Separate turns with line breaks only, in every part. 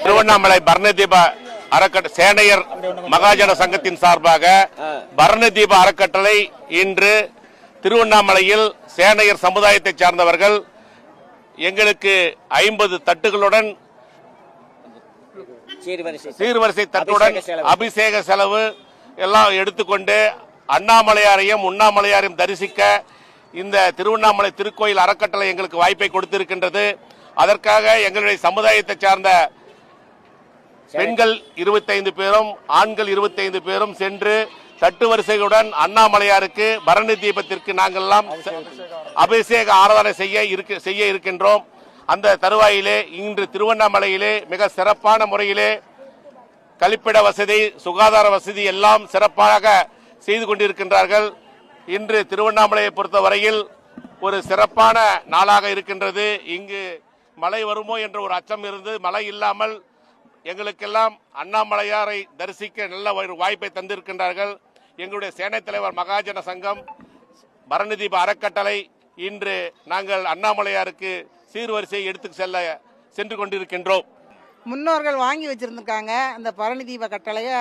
திருவண்ணாமலை பரணதீப அறக்கட்டளை சேனையர் மகாஜன சங்கத்தின் சார்பாக பரணதீப அறக்கட்டளை இன்று திருவண்ணாமலையில் சேனையர் சமுதாயத்தை சார்ந்தவர்கள் எங்களுக்கு 50 தட்டுகளுடன் சீர்வரிசை தட்டுடன் அபிஷேக செலவு எல்லாம் எடுத்துக்கொண்டு அண்ணாமலையாரையும் உண்ணாமலையாரையும் தரிசிக்க இந்த திருவண்ணாமலை திருக்கோயில் அறக்கட்டளை எங்களுக்கு வாய்ப்பை கொடுத்திருக்கின்றது. அதற்காக எங்களுடைய சமுதாயத்தை சார்ந்த பெண்கள் 25 பேரும் ஆண்கள் 25 பேரும் சென்று தட்டு வரிசையுடன் அண்ணாமலையாருக்கு பரணி தீபத்திற்கு நாங்கள் எல்லாம் அபிஷேக ஆராதனை செய்ய இருக்கின்றோம். அந்த தருவாயிலே இன்று திருவண்ணாமலையிலே மிக சிறப்பான முறையிலே கழிப்பிட வசதி சுகாதார வசதி எல்லாம் சிறப்பாக செய்து கொண்டிருக்கின்றார்கள். இன்று திருவண்ணாமலையை பொறுத்தவரையில் ஒரு சிறப்பான நாளாக இருக்கின்றது. இங்கு மழை வருமோ என்ற ஒரு அச்சம் இருந்து மழை இல்லாமல் எங்களுக்கெல்லாம் அண்ணாமலையாரை தரிசிக்க நல்ல ஒரு வாய்ப்பை தந்திருக்கின்றார்கள். எங்களுடைய சேனை தலைவர் மகாஜன சங்கம் பரணதீப அறக்கட்டளை இன்று நாங்கள் அண்ணாமலையாருக்கு சீர்வரிசை எடுத்து சென்று கொண்டிருக்கின்றோம்.
முன்னோர்கள் வாங்கி வச்சிருந்திருக்காங்க. அந்த பரணி தீப கட்டளைய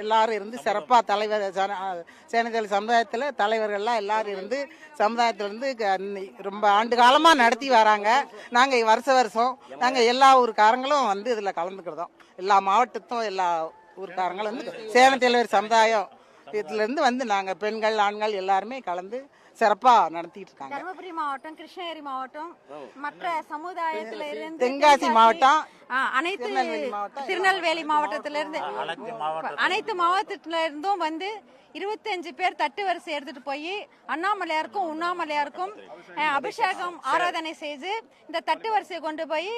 எல்லாரும் இருந்து சிறப்பாக தலைவர் சேனைதல் சமுதாயத்தில் தலைவர்கள்லாம் எல்லாரும் இருந்து சமுதாயத்திலிருந்து ரொம்ப ஆண்டு காலமாக நடத்தி வராங்க. நாங்கள் வருஷம் நாங்கள் எல்லா ஊருக்காரங்களும் வந்து இதில் கலந்துக்கிறோம். எல்லா மாவட்டத்தும் எல்லா ஊருக்காரங்களும் வந்து சேனை தலைவர் சமுதாயம் இதிலிருந்து வந்து நாங்கள் பெண்கள் ஆண்கள் எல்லாருமே கலந்து சிறப்பா நடத்திட்டு இருக்காங்க.
தருமபுரி மாவட்டம், கிருஷ்ணகிரி மாவட்டம், மற்ற சமுதாயத்தில இருந்து
தென்காசி மாவட்டம்,
அனைத்து திருநெல்வேலி மாவட்டத்திலிருந்து அனைத்து மாவட்டத்தில இருந்தும் வந்து 25 பேர் தட்டு வரிசை எடுத்துட்டு போய் அண்ணாமலையாருக்கும் உண்ணாமலையாருக்கும் அபிஷேகம் ஆராதனை செய்து இந்த தட்டு வரிசையை கொண்டு போய்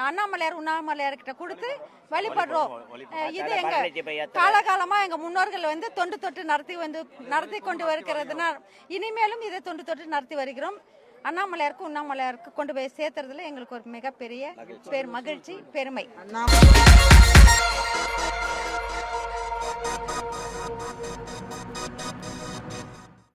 அண்ணாமலையார் உண்ணாமலையார்கிட்ட கொடுத்து வழிபடுறோம். இது எங்க காலகாலமா எங்க முன்னோர்கள் வந்து தொண்டு தொட்டு நடத்தி கொண்டு வருகிறதுனால் இனிமேலும் இதை தொண்டு தொட்டு நடத்தி வருகிறோம். அண்ணாமலையாருக்கு உண்ணாமலையாருக்கு கொண்டு போய் சேர்த்துறதுல எங்களுக்கு ஒரு மிகப்பெரிய மகிழ்ச்சி பெருமை.